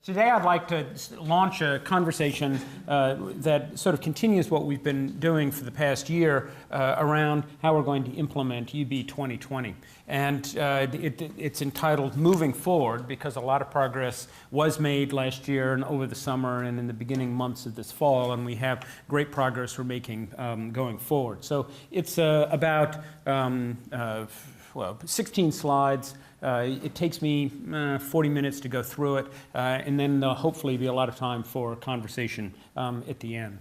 Today I'd like to launch a conversation that sort of continues what we've been doing for the past year around how we're going to implement UB 2020. And it's entitled Moving Forward because a lot of progress was made last year and over the summer and in the beginning months of this fall, and we have great progress we're making going forward. So it's about 16 slides. It takes me 40 minutes to go through it, and then there'll hopefully be a lot of time for conversation at the end.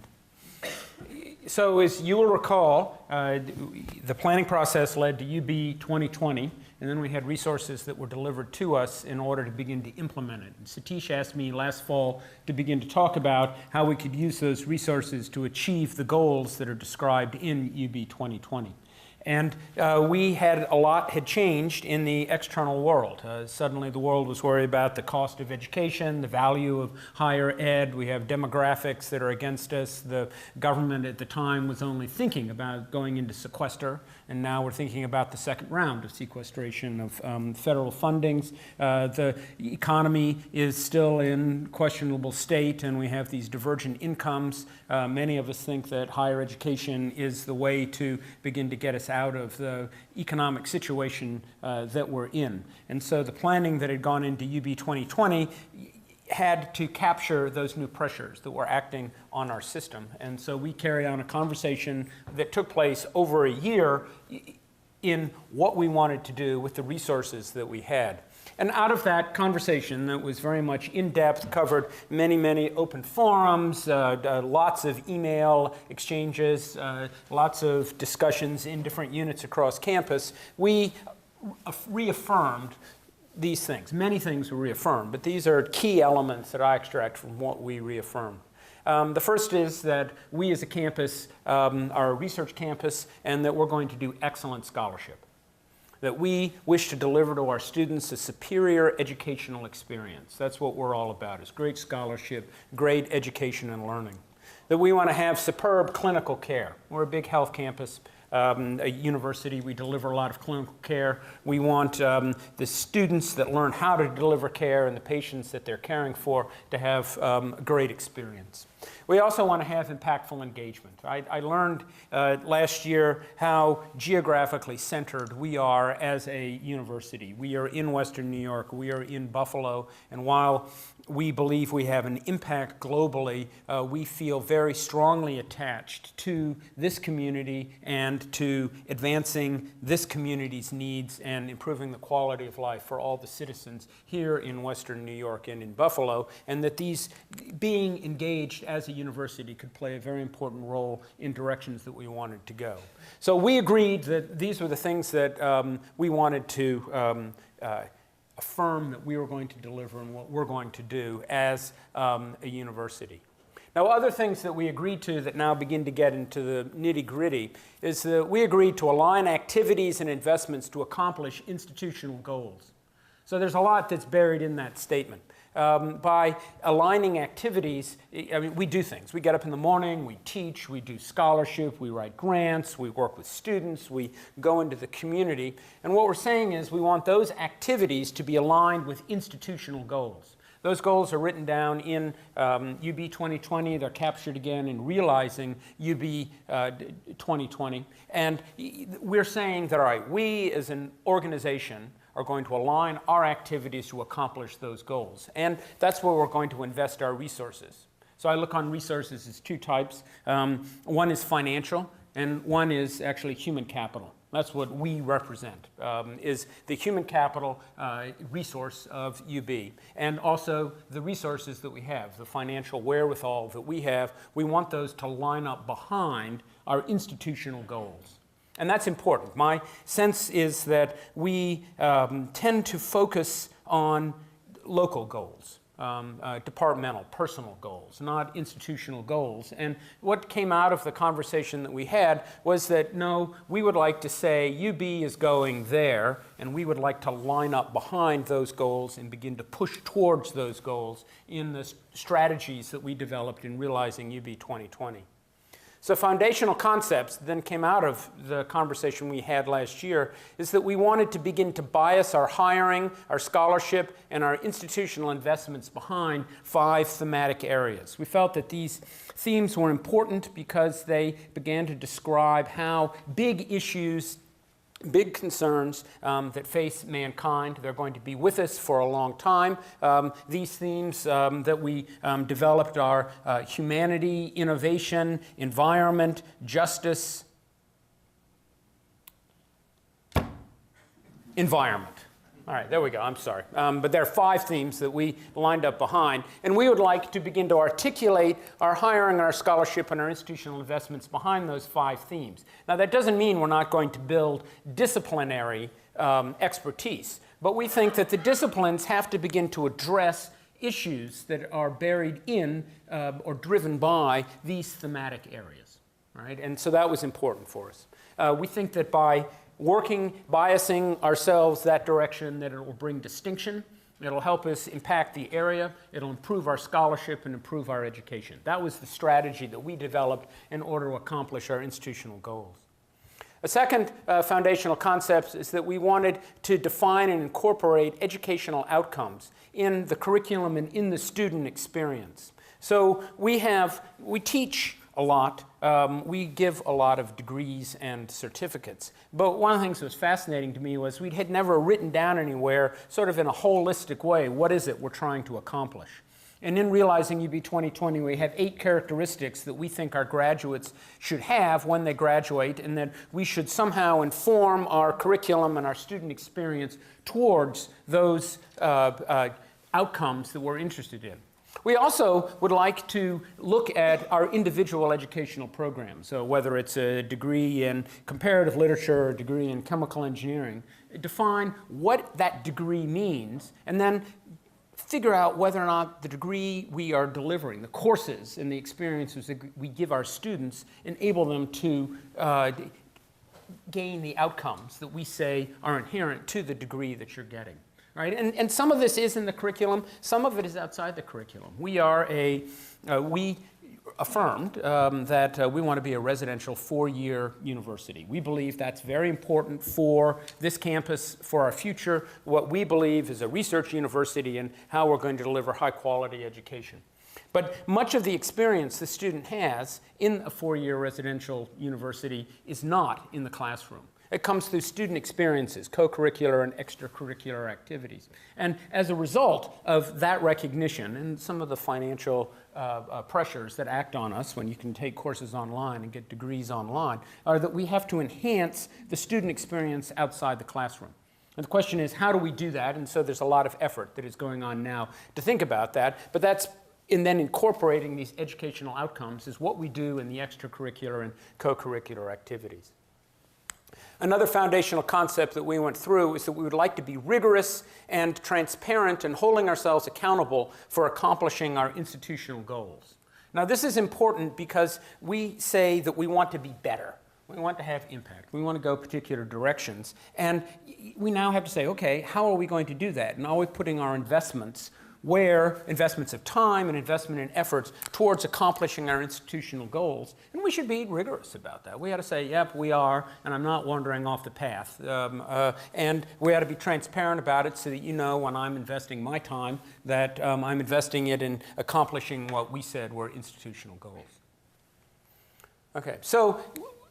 So as you will recall, the planning process led to UB 2020, and then we had resources that were delivered to us in order to begin to implement it. And Satish asked me last fall to begin to talk about how we could use those resources to achieve the goals that are described in UB 2020. And we had a lot had changed in the external world. Suddenly the world was worried about the cost of education, the value of higher ed. We have demographics that are against us. The government at the time was only thinking about going into sequester, and now we're thinking about the second round of sequestration of federal fundings. The economy is still in questionable state, and we have these divergent incomes. Many of us think that higher education is the way to begin to get us out of the economic situation that we're in. And so the planning that had gone into UB 2020 had to capture those new pressures that were acting on our system. And so we carried on a conversation that took place over a year in what we wanted to do with the resources that we had. And out of that conversation that was very much in-depth, covered many, many open forums, lots of email exchanges, lots of discussions in different units across campus, we reaffirmed these things. Many things were reaffirmed, but these are key elements that I extract from what we reaffirmed. The first is that we as a campus are a research campus and that we're going to do excellent scholarship. That we wish to deliver to our students a superior educational experience. That's what we're all about, is great scholarship, great education and learning. That we want to have superb clinical care. We're a big health campus, a university. We deliver a lot of clinical care. We want the students that learn how to deliver care and the patients that they're caring for to have a great experience. We also want to have impactful engagement. I learned last year how geographically centered we are as a university. We are in Western New York, we are in Buffalo, and while we believe we have an impact globally, we feel very strongly attached to this community and to advancing this community's needs and improving the quality of life for all the citizens here in Western New York and in Buffalo, and that these being engaged as a university could play a very important role in directions that we wanted to go. So we agreed that these were the things that we wanted to affirm that we were going to deliver and what we're going to do as a university. Now, other things that we agreed to that now begin to get into the nitty-gritty is that we agreed to align activities and investments to accomplish institutional goals. So there's a lot that's buried in that statement. By aligning activities, I mean, we do things. We get up in the morning, we teach, we do scholarship, we write grants, we work with students, we go into the community. And what we're saying is we want those activities to be aligned with institutional goals. Those goals are written down in UB 2020. They're captured again in Realizing UB 2020. And we're saying that, all right, we as an organization are going to align our activities to accomplish those goals. And that's where we're going to invest our resources. So I look on resources as two types. One is financial, and one is actually human capital. That's what we represent, is the human capital resource of UB. And also the resources that we have, the financial wherewithal that we have, we want those to line up behind our institutional goals. And that's important. My sense is that we tend to focus on local goals, departmental, personal goals, not institutional goals. And what came out of the conversation that we had was that, no, we would like to say UB is going there, and we would like to line up behind those goals and begin to push towards those goals in the strategies that we developed in Realizing UB 2020. So foundational concepts then came out of the conversation we had last year is that we wanted to begin to bias our hiring, our scholarship, and our institutional investments behind 5 thematic areas. We felt that these themes were important because they began to describe how big issues, big concerns that face mankind. They're going to be with us for a long time. These themes that we developed are humanity, innovation, environment, justice, environment. All right, there we go. I'm sorry. But there are 5 themes that we lined up behind. And we would like to begin to articulate our hiring, our scholarship, and our institutional investments behind those 5 themes. Now, that doesn't mean we're not going to build disciplinary expertise. But we think that the disciplines have to begin to address issues that are buried in or driven by these thematic areas. All right? And so that was important for us. We think that by biasing ourselves that direction, that it will bring distinction, it'll help us impact the area, it'll improve our scholarship and improve our education. That was the strategy that we developed in order to accomplish our institutional goals. A second foundational concept is that we wanted to define and incorporate educational outcomes in the curriculum and in the student experience. So we teach a lot. We give a lot of degrees and certificates. But one of the things that was fascinating to me was we had never written down anywhere, sort of in a holistic way, what is it we're trying to accomplish. And in realizing UB 2020, we have 8 characteristics that we think our graduates should have when they graduate, and that we should somehow inform our curriculum and our student experience towards those outcomes that we're interested in. We also would like to look at our individual educational programs. So whether it's a degree in comparative literature or a degree in chemical engineering, define what that degree means, and then figure out whether or not the degree we are delivering, the courses and the experiences that we give our students, enable them to gain the outcomes that we say are inherent to the degree that you're getting. Right? And some of this is in the curriculum, some of it is outside the curriculum. We affirmed that we want to be a residential 4-year university. We believe that's very important for this campus, for our future, what we believe is a research university and how we're going to deliver high-quality education. But much of the experience the student has in a 4-year residential university is not in the classroom. It comes through student experiences, co-curricular and extracurricular activities. And as a result of that recognition and some of the financial pressures that act on us when you can take courses online and get degrees online, are that we have to enhance the student experience outside the classroom. And the question is, how do we do that? And so there's a lot of effort that is going on now to think about that. But that's and then incorporating these educational outcomes is what we do in the extracurricular and co-curricular activities. Another foundational concept that we went through is that we would like to be rigorous and transparent and holding ourselves accountable for accomplishing our institutional goals. Now, this is important because we say that we want to be better. We want to have impact. We want to go particular directions. And we now have to say, okay, how are we going to do that? And are we putting our investments of time and investment in efforts towards accomplishing our institutional goals? And we should be rigorous about that. We ought to say, yep, we are, and I'm not wandering off the path. And we ought to be transparent about it so that you know when I'm investing my time that I'm investing it in accomplishing what we said were institutional goals. Okay, so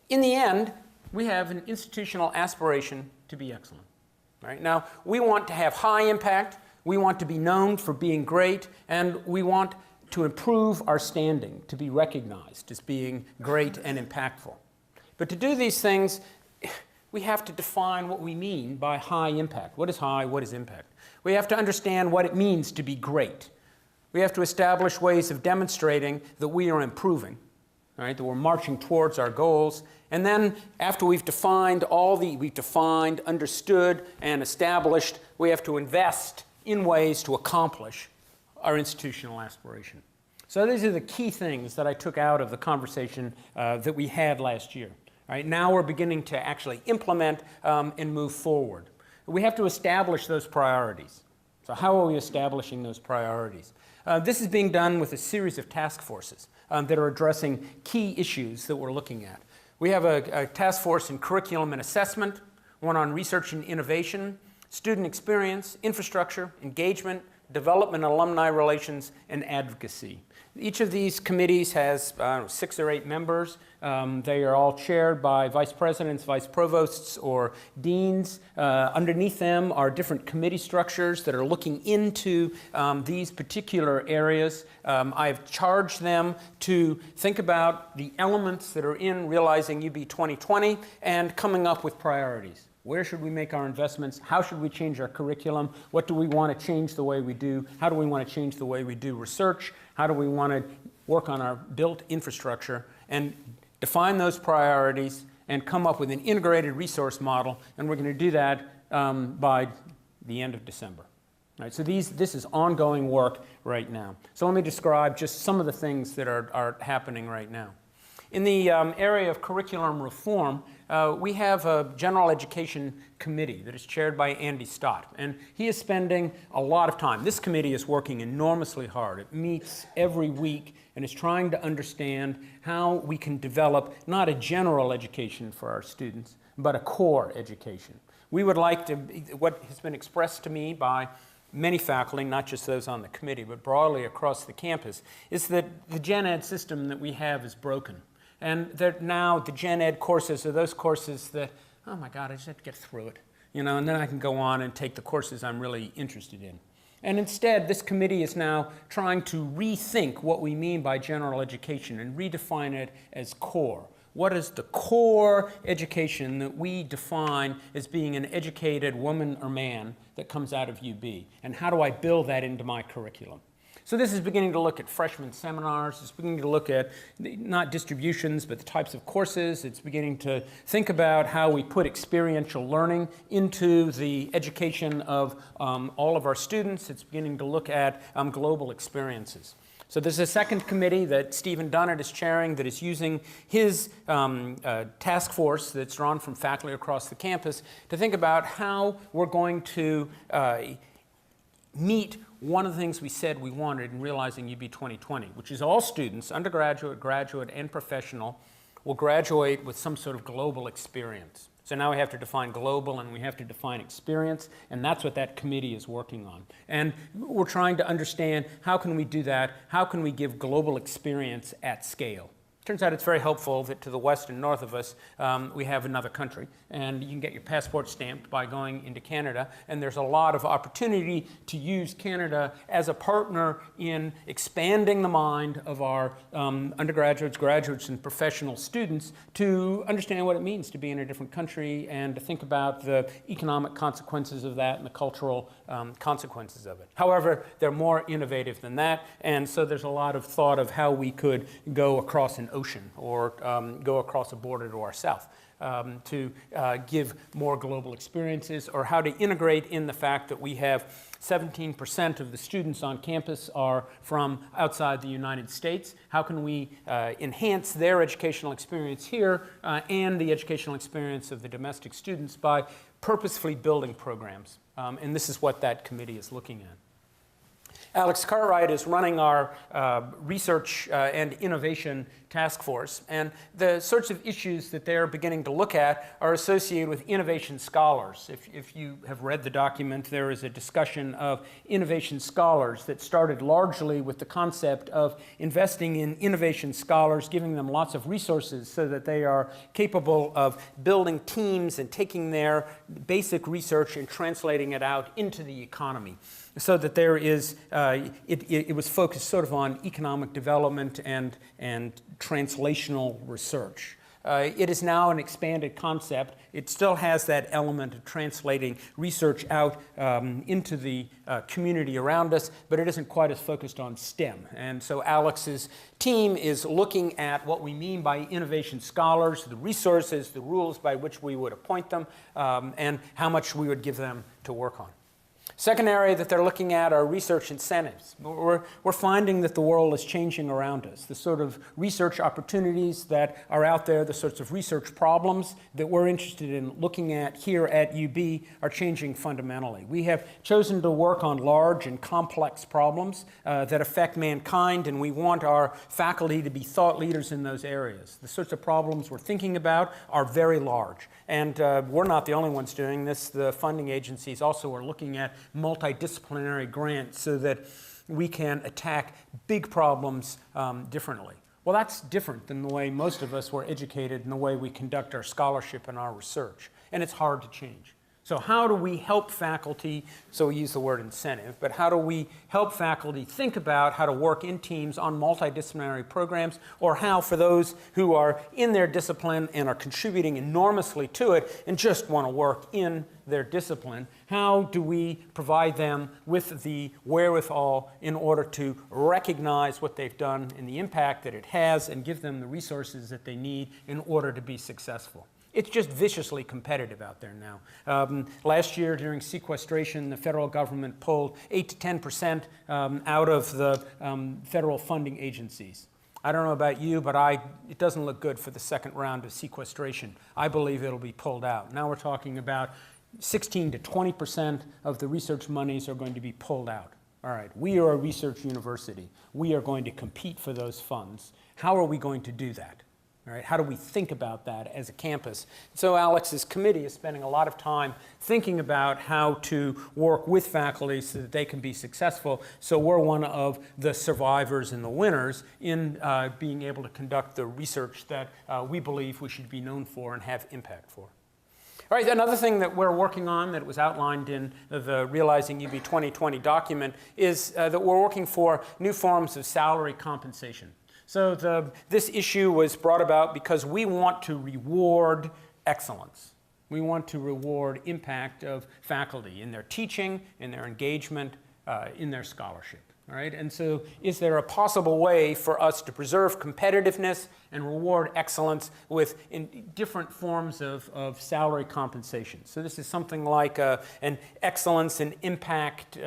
in the end, we have an institutional aspiration to be excellent. Right? Now, we want to have high impact. We want to be known for being great, and we want to improve our standing, to be recognized as being great and impactful. But to do these things, we have to define what we mean by high impact. What is high? What is impact? We have to understand what it means to be great. We have to establish ways of demonstrating that we are improving, right? That we're marching towards our goals. And then after we've defined understood, and established, we have to invest in ways to accomplish our institutional aspiration. So these are the key things that I took out of the conversation that we had last year. All right, now we're beginning to actually implement and move forward. We have to establish those priorities. So how are we establishing those priorities? This is being done with a series of task forces that are addressing key issues that we're looking at. We have a task force in curriculum and assessment, one on research and innovation, student experience, infrastructure, engagement, development and alumni relations, and advocacy. Each of these committees has 6 or 8 members. They are all chaired by vice presidents, vice provosts, or deans. Underneath them are different committee structures that are looking into these particular areas. I've charged them to think about the elements that are in Realizing UB 2020 and coming up with priorities. Where should we make our investments? How should we change our curriculum? What do we want to change the way we do? How do we want to change the way we do research? How do we want to work on our built infrastructure? And define those priorities and come up with an integrated resource model. And we're going to do that by the end of December. Right, so this is ongoing work right now. So let me describe just some of the things that are happening right now. In the area of curriculum reform, we have a general education committee that is chaired by Andy Stott, and he is spending a lot of time. This committee is working enormously hard. It meets every week and is trying to understand how we can develop not a general education for our students, but a core education. We would like to, what has been expressed to me by many faculty, not just those on the committee, but broadly across the campus, is that the gen ed system that we have is broken. And that now the gen ed courses are those courses that, oh my God, I just have to get through it, you know, and then I can go on and take the courses I'm really interested in. And instead, this committee is now trying to rethink what we mean by general education and redefine it as core. What is the core education that we define as being an educated woman or man that comes out of UB? And how do I build that into my curriculum? So this is beginning to look at freshman seminars. It's beginning to look at not distributions, but the types of courses. It's beginning to think about how we put experiential learning into the education of all of our students. It's beginning to look at global experiences. So there's a second committee that Stephen Dunnett is chairing that is using his task force that's drawn from faculty across the campus to think about how we're going to meet one of the things we said we wanted in Realizing UB 2020, which is all students, undergraduate, graduate, and professional, will graduate with some sort of global experience. So now we have to define global and we have to define experience, and that's what that committee is working on. And we're trying to understand how can we do that, how can we give global experience at scale. Turns out it's very helpful that to the west and north of us, we have another country. And you can get your passport stamped by going into Canada. And there's a lot of opportunity to use Canada as a partner in expanding the mind of our undergraduates, graduates, and professional students to understand what it means to be in a different country and to think about the economic consequences of that and the cultural consequences of it. However, they're more innovative than that. And so there's a lot of thought of how we could go across an ocean or go across a border to our south to give more global experiences, or how to integrate in the fact that we have 17% of the students on campus are from outside the United States. How can we enhance their educational experience here and the educational experience of the domestic students by purposefully building programs? And this is what that committee is looking at. Alex Cartwright is running our research and innovation task force, and the sorts of issues that they're beginning to look at are associated with innovation scholars. If you have read the document, there is a discussion of innovation scholars that started largely with the concept of investing in innovation scholars, giving them lots of resources so that they are capable of building teams and taking their basic research and translating it out into the economy. So that there is, it was focused sort of on economic development and translational research. It is now an expanded concept. It still has that element of translating research out into the community around us, but it isn't quite as focused on STEM. And so Alex's team is looking at what we mean by innovation scholars, the resources, the rules by which we would appoint them, and how much we would give them to work on. Second area that they're looking at are research incentives. We're finding that the world is changing around us. The sort of research opportunities that are out there, the sorts of research problems that we're interested in looking at here at UB are changing fundamentally. We have chosen to work on large and complex problems that affect mankind, and we want our faculty to be thought leaders in those areas. The sorts of problems we're thinking about are very large. And we're not the only ones doing this. The funding agencies also are looking at multidisciplinary grants so that we can attack big problems differently. Well, that's different than the way most of us were educated and the way we conduct our scholarship and our research. And it's hard to change. So how do we help faculty, so we use the word incentive, but how do we help faculty think about how to work in teams on multidisciplinary programs, or how, for those who are in their discipline and are contributing enormously to it and just want to work in their discipline, how do we provide them with the wherewithal in order to recognize what they've done and the impact that it has and give them the resources that they need in order to be successful? It's just viciously competitive out there now. Last year during sequestration, the federal government pulled 8 to 10% out of the federal funding agencies. I don't know about you, but it doesn't look good for the second round of sequestration. I believe it'll be pulled out. Now we're talking about 16 to 20% of the research monies are going to be pulled out. All right, we are a research university. We are going to compete for those funds. How are we going to do that? All right, how do we think about that as a campus? So Alex's committee is spending a lot of time thinking about how to work with faculty so that they can be successful. So we're one of the survivors and the winners in being able to conduct the research that we believe we should be known for and have impact for. All right, another thing that we're working on that was outlined in the Realizing UB 2020 document is that we're working for new forms of salary compensation. So this issue was brought about because we want to reward excellence. We want to reward impact of faculty in their teaching, in their engagement, in their scholarship. All right? And so is there a possible way for us to preserve competitiveness and reward excellence with different forms of salary compensation? So this is something like an excellence and impact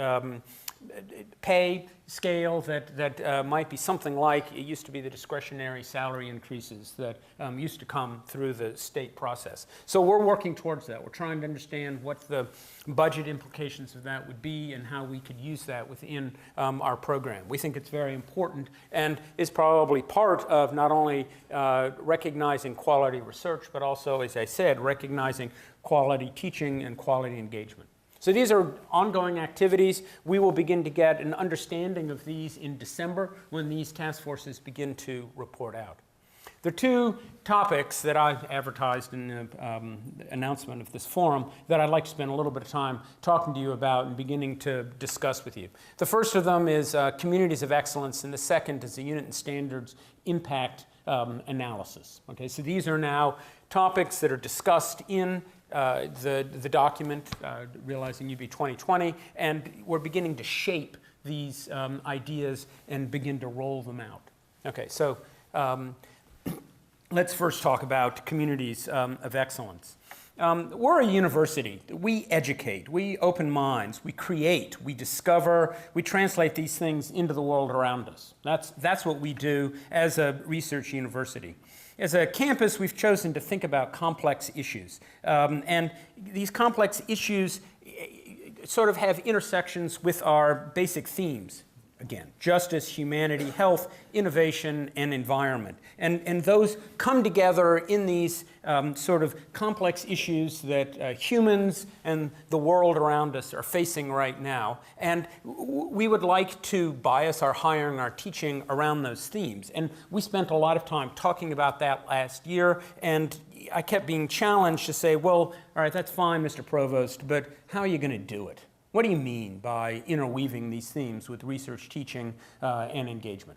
pay scale that might be something like, it used to be the discretionary salary increases that used to come through the state process. So we're working towards that. We're trying to understand what the budget implications of that would be and how we could use that within our program. We think it's very important and is probably part of not only recognizing quality research, but also, as I said, recognizing quality teaching and quality engagement. So these are ongoing activities. We will begin to get an understanding of these in December when these task forces begin to report out. There are two topics that I've advertised in the announcement of this forum that I'd like to spend a little bit of time talking to you about and beginning to discuss with you. The first of them is communities of excellence, and the second is the unit and standards impact analysis. Okay, so these are now topics that are discussed in the document, Realizing UB 2020, and we're beginning to shape these ideas and begin to roll them out. Okay, so let's first talk about communities of excellence. We're a university. We educate, we open minds, we create, we discover, we translate these things into the world around us. That's what we do as a research university. As a campus, we've chosen to think about complex issues. And these complex issues sort of have intersections with our basic themes. Again, justice, humanity, health, innovation, and environment. And those come together in these sort of complex issues that humans and the world around us are facing right now. And we would like to bias our hiring, our teaching around those themes. And we spent a lot of time talking about that last year, and I kept being challenged to say, well, all right, that's fine, Mr. Provost, but how are you going to do it? What do you mean by interweaving these themes with research, teaching, and engagement?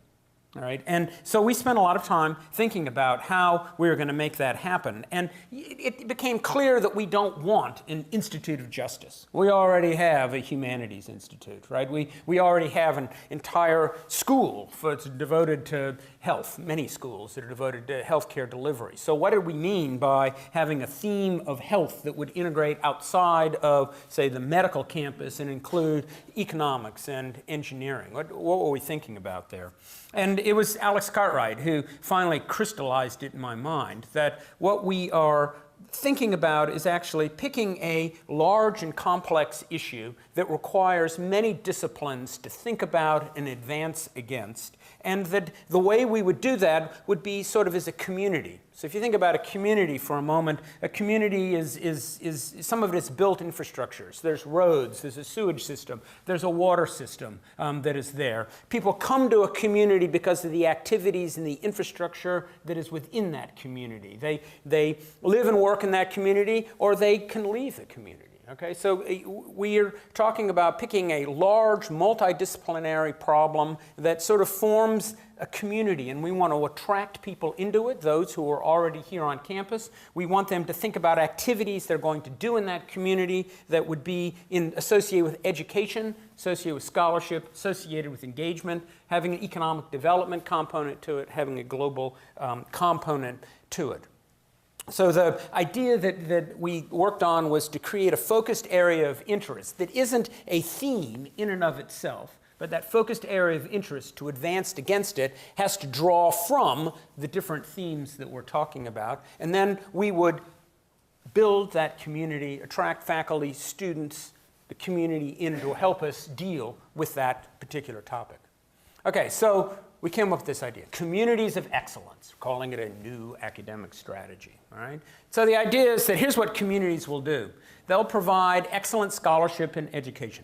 All right, and so we spent a lot of time thinking about how we were going to make that happen. And it became clear that we don't want an Institute of Justice. We already have a Humanities Institute, right? We already have an entire school that's devoted to health, many schools that are devoted to healthcare delivery. So what did we mean by having a theme of health that would integrate outside of, say, the medical campus and include economics and engineering? What were we thinking about there? And it was Alex Cartwright who finally crystallized it in my mind that what we are thinking about is actually picking a large and complex issue that requires many disciplines to think about and advance against, and that the way we would do that would be sort of as a community. So if you think about a community for a moment, a community is some of it is built infrastructures. There's roads, there's a sewage system, there's a water system that is there. People come to a community because of the activities and the infrastructure that is within that community. They live and work in that community, or they can leave the community. Okay, so we're talking about picking a large, multidisciplinary problem that sort of forms a community, and we want to attract people into it, those who are already here on campus. We want them to think about activities they're going to do in that community that would be associated with education, associated with scholarship, associated with engagement, having an economic development component to it, having a global component to it. So the idea that we worked on was to create a focused area of interest that isn't a theme in and of itself, but that focused area of interest to advance against it has to draw from the different themes that we're talking about. And then we would build that community, attract faculty, students, the community in to help us deal with that particular topic. Okay, so we came up with this idea, communities of excellence, calling it a new academic strategy, all right? So the idea is that here's what communities will do. They'll provide excellent scholarship and education.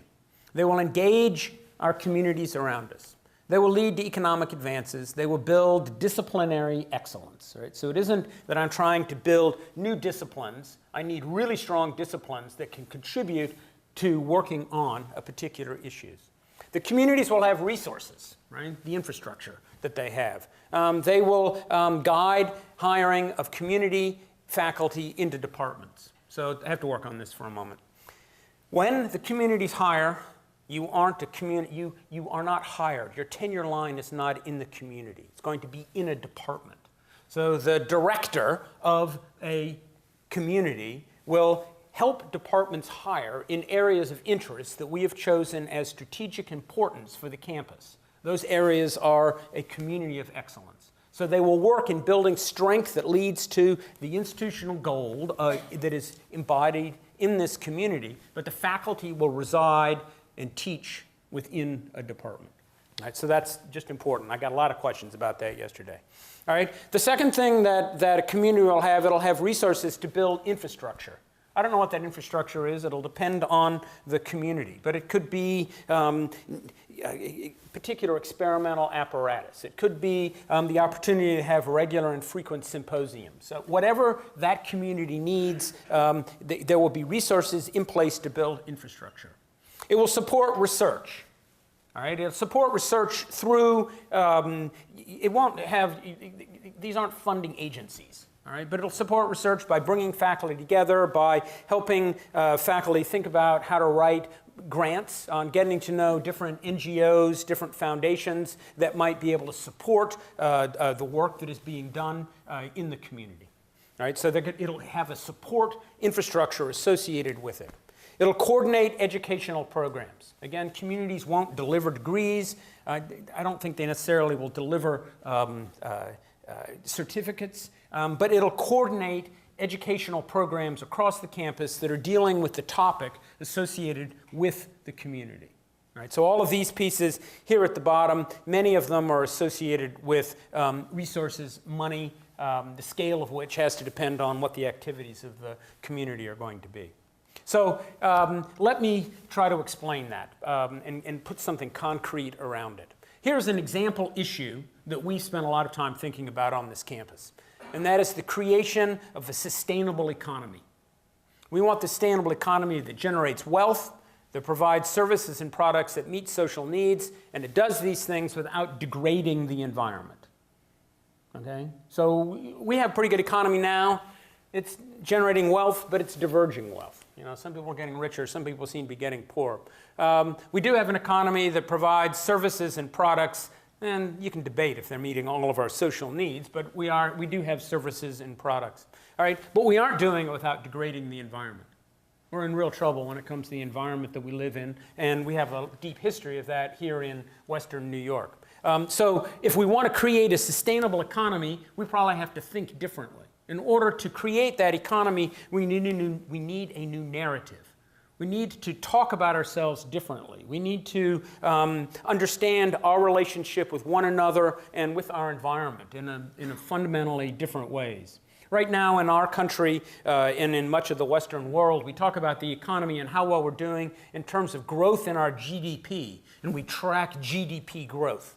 They will engage our communities around us. They will lead to economic advances. They will build disciplinary excellence, right? So it isn't that I'm trying to build new disciplines. I need really strong disciplines that can contribute to working on a particular issues. The communities will have resources, right? The infrastructure that they have. They will guide hiring of community faculty into departments. So I have to work on this for a moment. When the communities hire, you aren't a community. You are not hired. Your tenure line is not in the community. It's going to be in a department. So the director of a community will help departments hire in areas of interest that we have chosen as strategic importance for the campus. Those areas are a community of excellence. So they will work in building strength that leads to the institutional goal that is embodied in this community, but the faculty will reside and teach within a department. All right, so that's just important. I got a lot of questions about that yesterday. All right, the second thing that a community will have, it'll have resources to build infrastructure. I don't know what that infrastructure is. It'll depend on the community, but it could be a particular experimental apparatus. It could be the opportunity to have regular and frequent symposiums. So whatever that community needs, there will be resources in place to build infrastructure. It will support research. All right, it'll support research through, it won't have, these aren't funding agencies. All right, but it'll support research by bringing faculty together, by helping faculty think about how to write grants, on getting to know different NGOs, different foundations that might be able to support the work that is being done in the community. All right, so it'll have a support infrastructure associated with it. It'll coordinate educational programs. Again, communities won't deliver degrees. I don't think they necessarily will deliver certificates, but it'll coordinate educational programs across the campus that are dealing with the topic associated with the community. Right, so all of these pieces here at the bottom, many of them are associated with resources, money, the scale of which has to depend on what the activities of the community are going to be. So let me try to explain that and put something concrete around it. Here's an example issue that we spent a lot of time thinking about on this campus, and that is the creation of a sustainable economy. We want the sustainable economy that generates wealth, that provides services and products that meet social needs, and it does these things without degrading the environment. Okay? So we have a pretty good economy now. It's generating wealth, but it's diverging wealth. You know, some people are getting richer, some people seem to be getting poorer. We do have an economy that provides services and products, and you can debate if they're meeting all of our social needs, but we do have services and products. All right? But we aren't doing it without degrading the environment. We're in real trouble when it comes to the environment that we live in, and we have a deep history of that here in Western New York. So if we want to create a sustainable economy, we probably have to think differently. In order to create that economy, we need a new narrative. We need to talk about ourselves differently. We need to understand our relationship with one another and with our environment in a fundamentally different ways. Right now in our country and in much of the Western world, we talk about the economy and how well we're doing in terms of growth in our GDP, and we track GDP growth.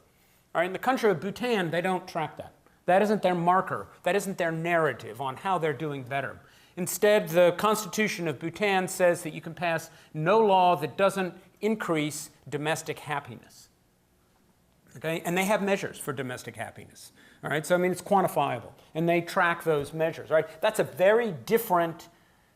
All right, in the country of Bhutan, they don't track that. That isn't their marker. That isn't their narrative on how they're doing better. Instead, the Constitution of Bhutan says that you can pass no law that doesn't increase domestic happiness. Okay? And they have measures for domestic happiness. All right? So, I mean, it's quantifiable. And they track those measures. Right? That's a very different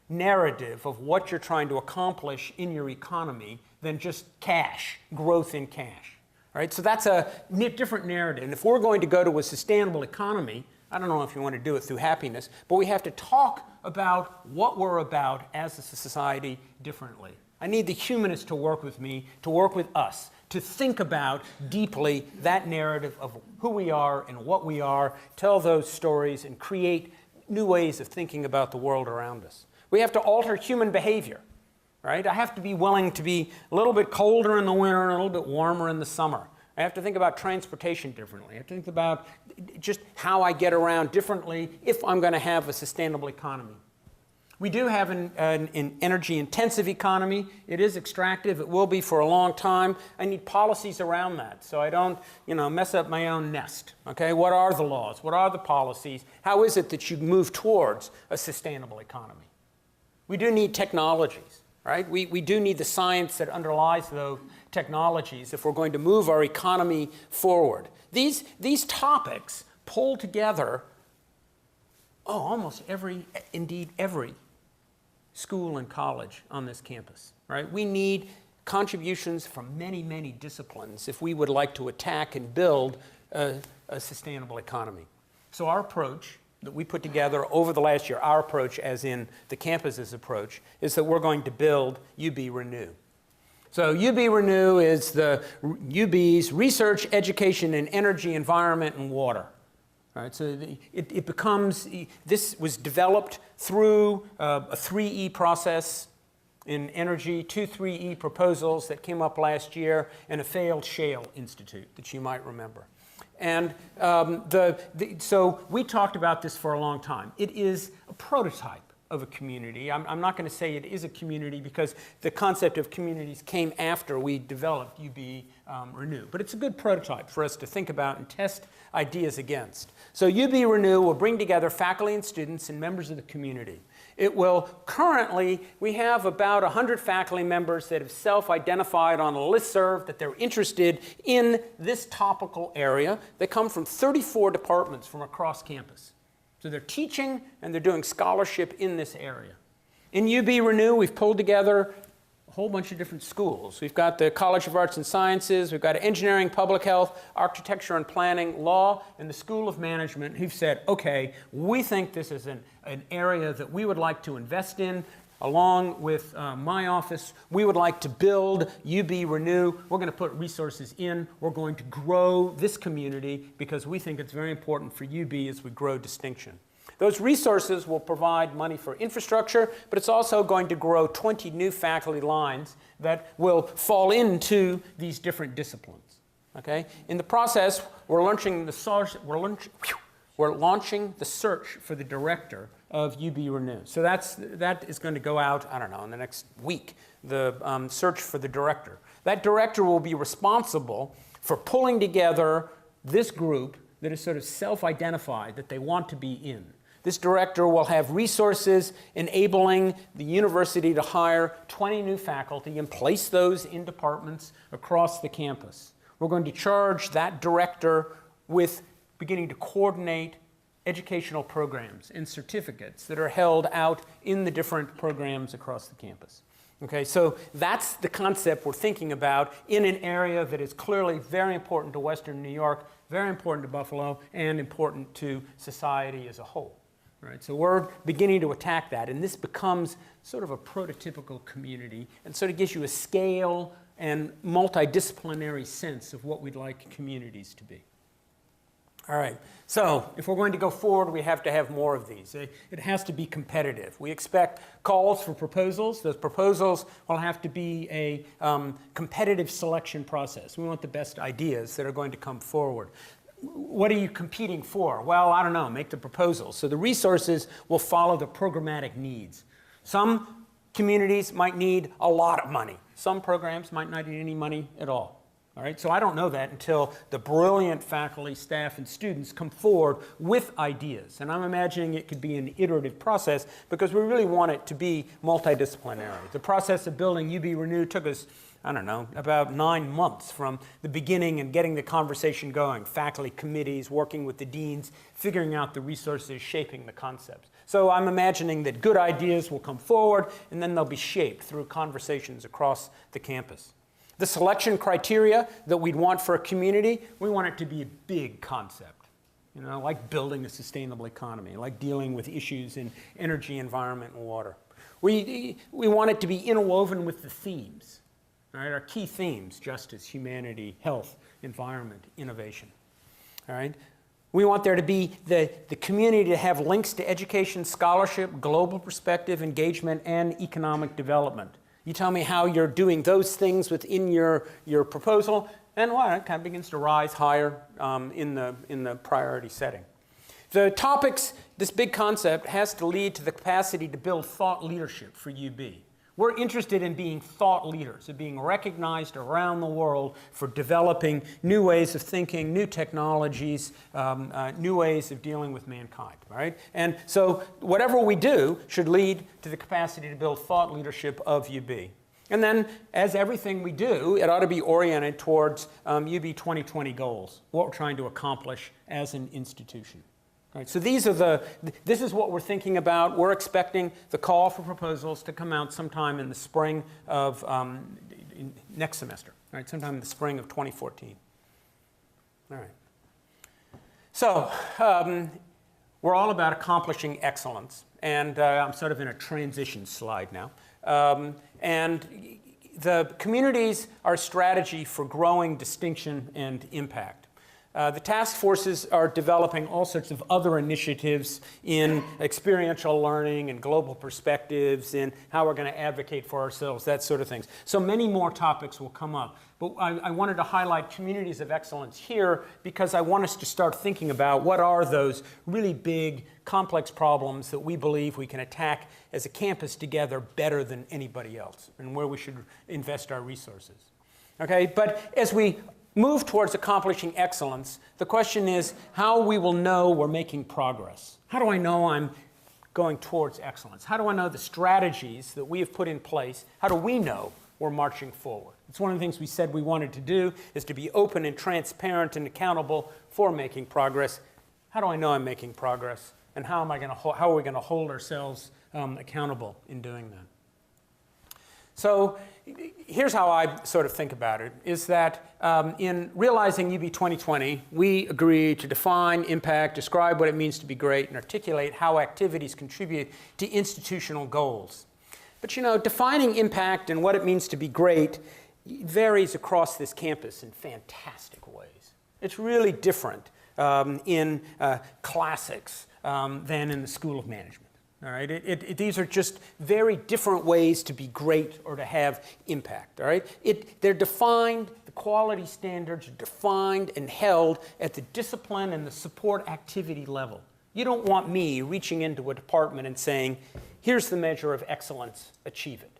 narrative of what you're trying to accomplish in your economy than just cash, growth in cash. All right? So that's a different narrative. And if we're going to go to a sustainable economy, I don't know if you want to do it through happiness, but we have to talk about what we're about as a society differently. I need the humanists to work with me, to work with us, to think about deeply that narrative of who we are and what we are, tell those stories, and create new ways of thinking about the world around us. We have to alter human behavior. Right? I have to be willing to be a little bit colder in the winter and a little bit warmer in the summer. I have to think about transportation differently. I have to think about just how I get around differently if I'm going to have a sustainable economy. We do have an energy-intensive economy. It is extractive. It will be for a long time. I need policies around that so I don't, mess up my own nest. Okay? What are the laws? What are the policies? How is it that you move towards a sustainable economy? We do need technologies. Right? We do need the science that underlies those technologies if we're going to move our economy forward. These topics pull together almost every school and college on this campus. Right? We need contributions from many, many disciplines if we would like to attack and build a sustainable economy. So our approach that we put together over the last year, our approach as in the campus's approach, is that we're going to build UB Renew. So UB Renew is the UB's research, education, and energy, environment, and water. All right, so it becomes, this was developed through a 3E process in energy, 2 3E proposals that came up last year, and a failed shale institute that you might remember. And so we talked about this for a long time. It is a prototype of a community. I'm not going to say it is a community because the concept of communities came after we developed UB Renew. But it's a good prototype for us to think about and test ideas against. So UB Renew will bring together faculty and students and members of the community. It will currently, we have about 100 faculty members that have self-identified on a listserv that they're interested in this topical area. They come from 34 departments from across campus. So they're teaching and they're doing scholarship in this area. In UB Renew, we've pulled together a whole bunch of different schools. We've got the College of Arts and Sciences, we've got engineering, public health, architecture and planning, law, and the School of Management who've said, okay, we think this is an area that we would like to invest in. Along with my office, we would like to build UB Renew. We're going to put resources in. We're going to grow this community because we think it's very important for UB as we grow distinction. Those resources will provide money for infrastructure, but it's also going to grow 20 new faculty lines that will fall into these different disciplines. Okay? In the process, we're launching the search for the director of UB Renew. So that is going to go out, I don't know, in the next week, the search for the director. That director will be responsible for pulling together this group that is sort of self-identified that they want to be in. This director will have resources enabling the university to hire 20 new faculty and place those in departments across the campus. We're going to charge that director with beginning to coordinate educational programs and certificates that are held out in the different programs across the campus. Okay, so that's the concept we're thinking about in an area that is clearly very important to Western New York, very important to Buffalo, and important to society as a whole. Right, so we're beginning to attack that, and this becomes sort of a prototypical community, and sort of gives you a scale and multidisciplinary sense of what we'd like communities to be. All right, so if we're going to go forward, we have to have more of these. It has to be competitive. We expect calls for proposals. Those proposals will have to be a competitive selection process. We want the best ideas that are going to come forward. What are you competing for? Well, I don't know, make the proposal. So the resources will follow the programmatic needs. Some communities might need a lot of money. Some programs might not need any money at all. All right, so I don't know that until the brilliant faculty, staff, and students come forward with ideas. And I'm imagining it could be an iterative process because we really want it to be multidisciplinary. The process of building UB Renew took us, I don't know, about 9 months from the beginning and getting the conversation going. Faculty committees, working with the deans, figuring out the resources, shaping the concepts. So I'm imagining that good ideas will come forward and then they'll be shaped through conversations across the campus. The selection criteria that we'd want for a community, we want it to be a big concept. You know, like building a sustainable economy, like dealing with issues in energy, environment, and water. We want it to be interwoven with the themes. All right, our key themes: justice, humanity, health, environment, innovation. All right, we want there to be the community to have links to education, scholarship, global perspective, engagement, and economic development. You tell me how you're doing those things within your proposal, and well, it kind of begins to rise higher in the priority setting. The topics, this big concept, has to lead to the capacity to build thought leadership for UB. We're interested in being thought leaders, of being recognized around the world for developing new ways of thinking, new technologies, new ways of dealing with mankind, right? And so whatever we do should lead to the capacity to build thought leadership of UB. And then, as everything we do, it ought to be oriented towards UB 2020 goals, what we're trying to accomplish as an institution. Right, so this is what we're thinking about. We're expecting the call for proposals to come out sometime in the spring of next semester, right, sometime in the spring of 2014. All right. So we're all about accomplishing excellence, and I'm sort of in a transition slide now. And the communities are a strategy for growing distinction and impact. The task forces are developing all sorts of other initiatives in experiential learning and global perspectives and how we're going to advocate for ourselves, that sort of things. So many more topics will come up. But I wanted to highlight communities of excellence here because I want us to start thinking about what are those really big, complex problems that we believe we can attack as a campus together better than anybody else, and where we should invest our resources. Okay, but as we move towards accomplishing excellence, the question is how we will know we're making progress. How do I know I'm going towards excellence? How do I know the strategies that we have put in place? How do we know we're marching forward? It's one of the things we said we wanted to do, is to be open and transparent and accountable for making progress. How do I know I'm making progress? And how are we going to hold ourselves accountable in doing that? So here's how I sort of think about it, is that in realizing UB 2020, we agree to define impact, describe what it means to be great, and articulate how activities contribute to institutional goals. But you know, defining impact and what it means to be great varies across this campus in fantastic ways. It's really different in classics than in the School of Management. All right, these are just very different ways to be great or to have impact. All right, they're defined. The quality standards are defined and held at the discipline and the support activity level. You don't want me reaching into a department and saying, "Here's the measure of excellence. Achieve it."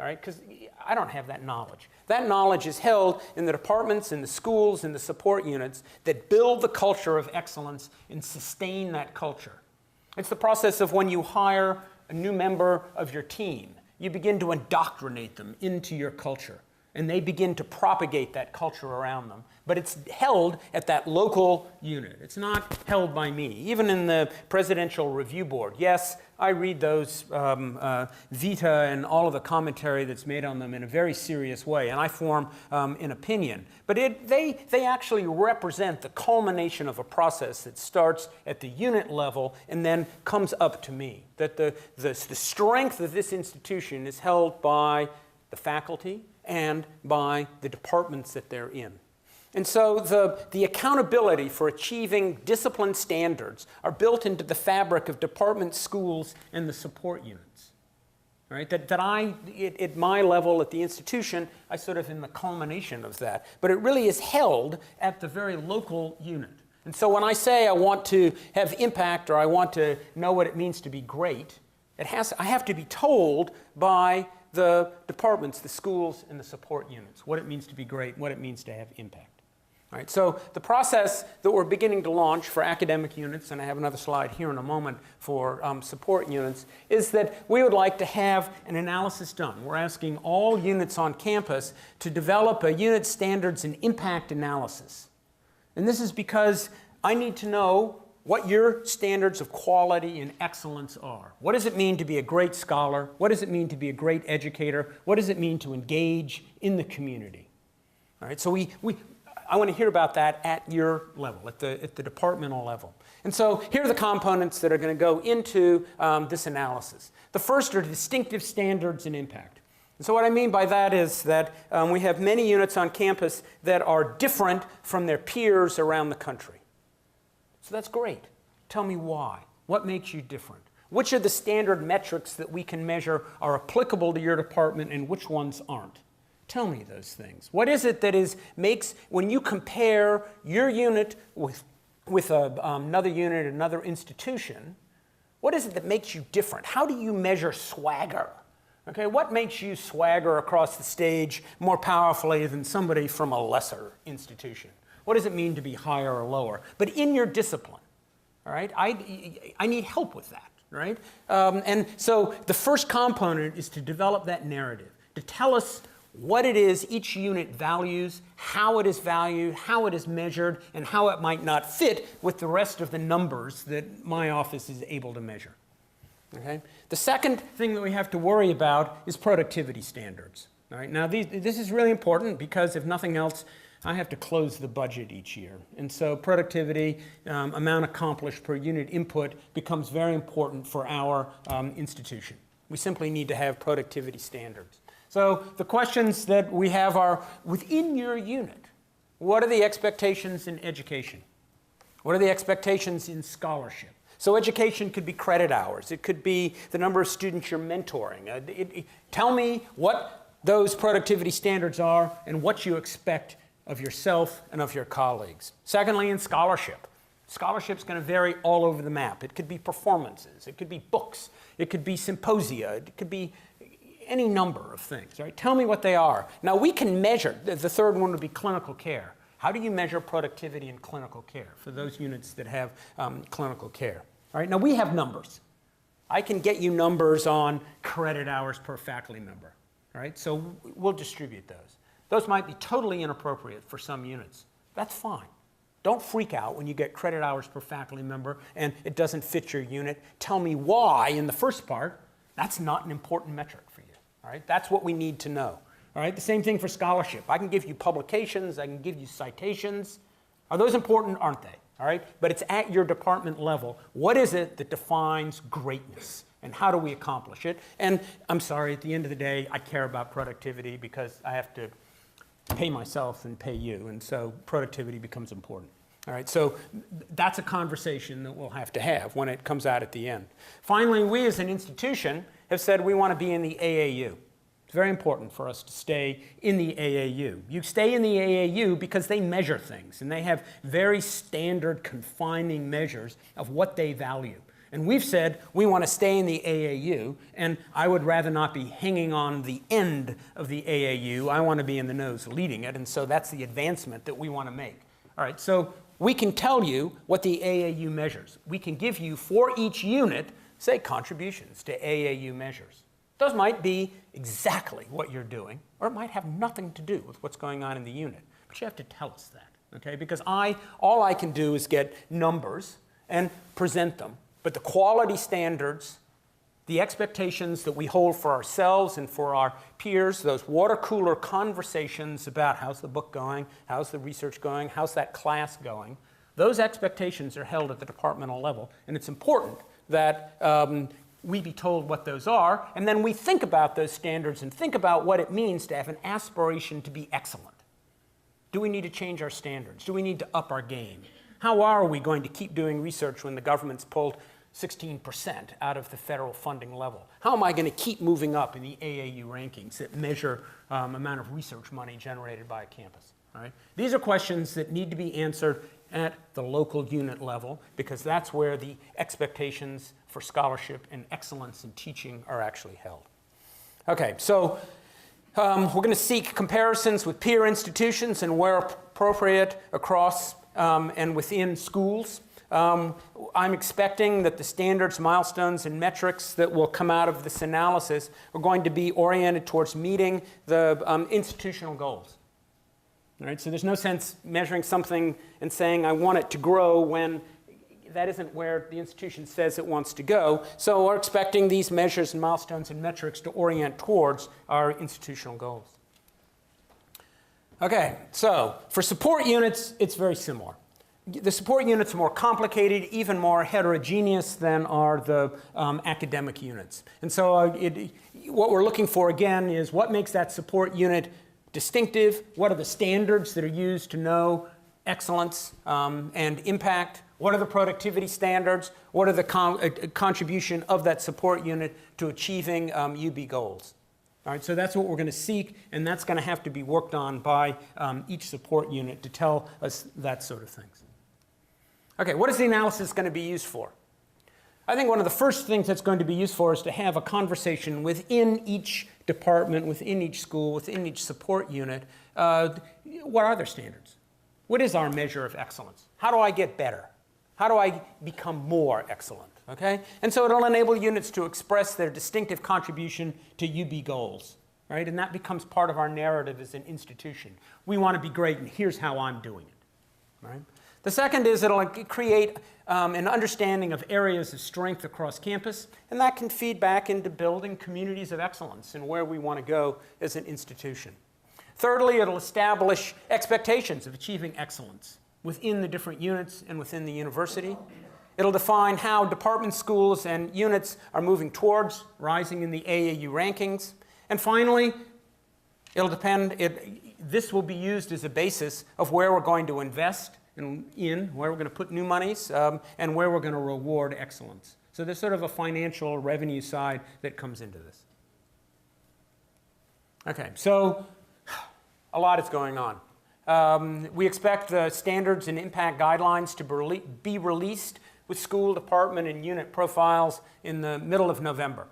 All right, because I don't have that knowledge. That knowledge is held in the departments, in the schools, in the support units that build the culture of excellence and sustain that culture. It's the process of when you hire a new member of your team. You begin to indoctrinate them into your culture, and they begin to propagate that culture around them. But it's held at that local unit. It's not held by me. Even in the Presidential Review Board, yes, I read those vita and all of the commentary that's made on them in a very serious way, and I form an opinion. But they actually represent the culmination of a process that starts at the unit level and then comes up to me. That the strength of this institution is held by the faculty and by the departments that they're in. And so the accountability for achieving discipline standards are built into the fabric of department schools and the support units. Right? At my level at the institution, I sort of in the culmination of that. But it really is held at the very local unit. And so when I say I want to have impact or I want to know what it means to be great, I have to be told by the departments, the schools, and the support units, what it means to be great, what it means to have impact. All right, so the process that we're beginning to launch for academic units, and I have another slide here in a moment for support units, is that we would like to have an analysis done. We're asking all units on campus to develop a unit standards and impact analysis. And this is because I need to know what your standards of quality and excellence are. What does it mean to be a great scholar? What does it mean to be a great educator? What does it mean to engage in the community? All right, so I want to hear about that at your level, at the departmental level. And so here are the components that are going to go into this analysis. The first are distinctive standards and impact. And so what I mean by that is that we have many units on campus that are different from their peers around the country. So that's great. Tell me why. What makes you different? Which of the standard metrics that we can measure are applicable to your department and which ones aren't? Tell me those things. What is it that makes, when you compare your unit with another unit, another institution, what is it that makes you different? How do you measure swagger? Okay, what makes you swagger across the stage more powerfully than somebody from a lesser institution? What does it mean to be higher or lower? But in your discipline, all right, I need help with that, right? And so the first component is to develop that narrative, to tell us what it is each unit values, how it is valued, how it is measured, and how it might not fit with the rest of the numbers that my office is able to measure. Okay? The second thing that we have to worry about is productivity standards. All right? Now, this is really important because, if nothing else, I have to close the budget each year. And so productivity, amount accomplished per unit input, becomes very important for our institution. We simply need to have productivity standards. So the questions that we have are, within your unit, what are the expectations in education? What are the expectations in scholarship? So education could be credit hours. It could be the number of students you're mentoring. Tell me what those productivity standards are and what you expect of yourself and of your colleagues. Secondly, in scholarship. Scholarship's going to vary all over the map. It could be performances. It could be books. It could be symposia. It could be any number of things, right? Tell me what they are. Now, we can measure. The third one would be clinical care. How do you measure productivity in clinical care for those units that have clinical care? All right, now we have numbers. I can get you numbers on credit hours per faculty member, all right? So we'll distribute those. Those might be totally inappropriate for some units. That's fine. Don't freak out when you get credit hours per faculty member and it doesn't fit your unit. Tell me why in the first part. That's not an important metric for you. All right? That's what we need to know. All right? The same thing for scholarship. I can give you publications. I can give you citations. Are those important? Aren't they? All right? But it's at your department level. What is it that defines greatness? And how do we accomplish it? And I'm sorry, at the end of the day, I care about productivity because I have to pay myself and pay you. And so productivity becomes important. All right, so that's a conversation that we'll have to have when it comes out at the end. Finally, we as an institution have said we want to be in the AAU. It's very important for us to stay in the AAU. You stay in the AAU because they measure things, and they have very standard confining measures of what they value. And we've said we want to stay in the AAU, and I would rather not be hanging on the end of the AAU. I want to be in the nose leading it, and so that's the advancement that we want to make. All right, so we can tell you what the AAU measures. We can give you, for each unit, say, contributions to AAU measures. Those might be exactly what you're doing, or it might have nothing to do with what's going on in the unit. But you have to tell us that, okay? Because all I can do is get numbers and present them. But the quality standards, the expectations that we hold for ourselves and for our peers, those water cooler conversations about how's the book going, how's the research going, how's that class going, those expectations are held at the departmental level. And it's important that we be told what those are, and then we think about those standards and think about what it means to have an aspiration to be excellent. Do we need to change our standards? Do we need to up our game? How are we going to keep doing research when the government's pulled 16% out of the federal funding level? How am I going to keep moving up in the AAU rankings that measure amount of research money generated by a campus? Right? These are questions that need to be answered at the local unit level, because that's where the expectations for scholarship and excellence in teaching are actually held. Okay, so we're going to seek comparisons with peer institutions and, where appropriate, across and within schools. I'm expecting that the standards, milestones, and metrics that will come out of this analysis are going to be oriented towards meeting the institutional goals. All right, so there's no sense measuring something and saying I want it to grow when that isn't where the institution says it wants to go. So we're expecting these measures and milestones and metrics to orient towards our institutional goals. Okay, so for support units, it's very similar. The support units are more complicated, even more heterogeneous than are the academic units. And so what we're looking for, again, is what makes that support unit distinctive, what are the standards that are used to know excellence and impact, what are the productivity standards, what are the contribution of that support unit to achieving UB goals. All right, so that's what we're going to seek, and that's going to have to be worked on by each support unit to tell us that sort of things. Okay, what is the analysis going to be used for? I think one of the first things that's going to be used for is to have a conversation within each department, within each school, within each support unit. What are their standards? What is our measure of excellence? How do I get better? How do I become more excellent? Okay? And so it'll enable units to express their distinctive contribution to UB goals, right? And that becomes part of our narrative as an institution. We want to be great, and here's how I'm doing it, right? The second is it'll create an understanding of areas of strength across campus, and that can feed back into building communities of excellence and where we want to go as an institution. Thirdly, it'll establish expectations of achieving excellence within the different units and within the university. It'll define how department schools and units are moving towards rising in the AAU rankings. And finally, this will be used as a basis of where we're going to invest where we're going to put new monies, and where we're going to reward excellence. So there's sort of a financial revenue side that comes into this. Okay, so a lot is going on. We expect the standards and impact guidelines to be released with school, department, and unit profiles in the middle of November.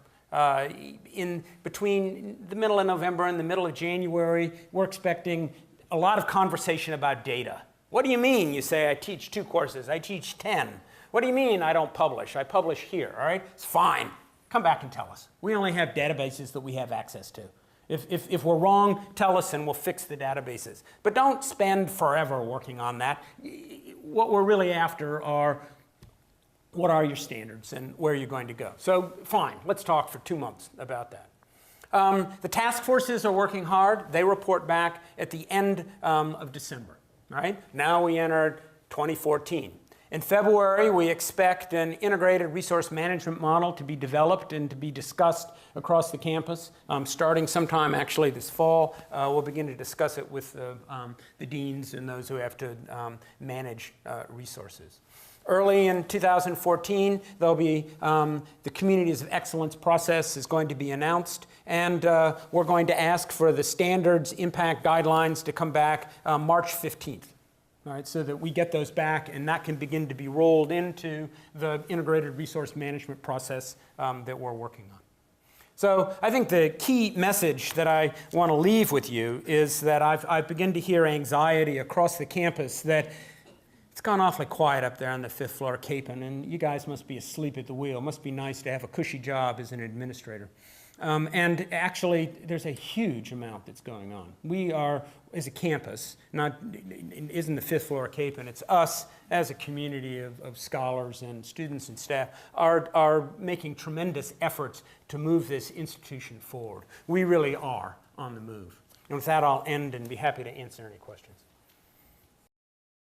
In between the middle of November and the middle of January, we're expecting a lot of conversation about data. What do you mean you say I teach 2 courses, I teach 10? What do you mean I don't publish? I publish here, all right? It's fine. Come back and tell us. We only have databases that we have access to. If we're wrong, tell us and we'll fix the databases. But don't spend forever working on that. What we're really after are, what are your standards and where are you going to go? So fine, let's talk for 2 months about that. The task forces are working hard. They report back at the end of December. Right? Now we enter 2014. In February, we expect an integrated resource management model to be developed and to be discussed across the campus, starting sometime actually this fall. We'll begin to discuss it with the deans and those who have to manage resources. Early in 2014, there'll be the Communities of Excellence process is going to be announced, and we're going to ask for the standards impact guidelines to come back March 15th. All right, so that we get those back, and that can begin to be rolled into the integrated resource management process that we're working on. So I think the key message that I want to leave with you is that I've begun to hear anxiety across the campus that It's gone awfully quiet up there on the 5th floor caping, and you guys must be asleep at the wheel. It must be nice to have a cushy job as an administrator. And actually, there's a huge amount that's going on. We are, as a campus, isn't the 5th floor caping, it's us as a community of scholars and students and staff are making tremendous efforts to move this institution forward. We really are on the move. And with that, I'll end and be happy to answer any questions.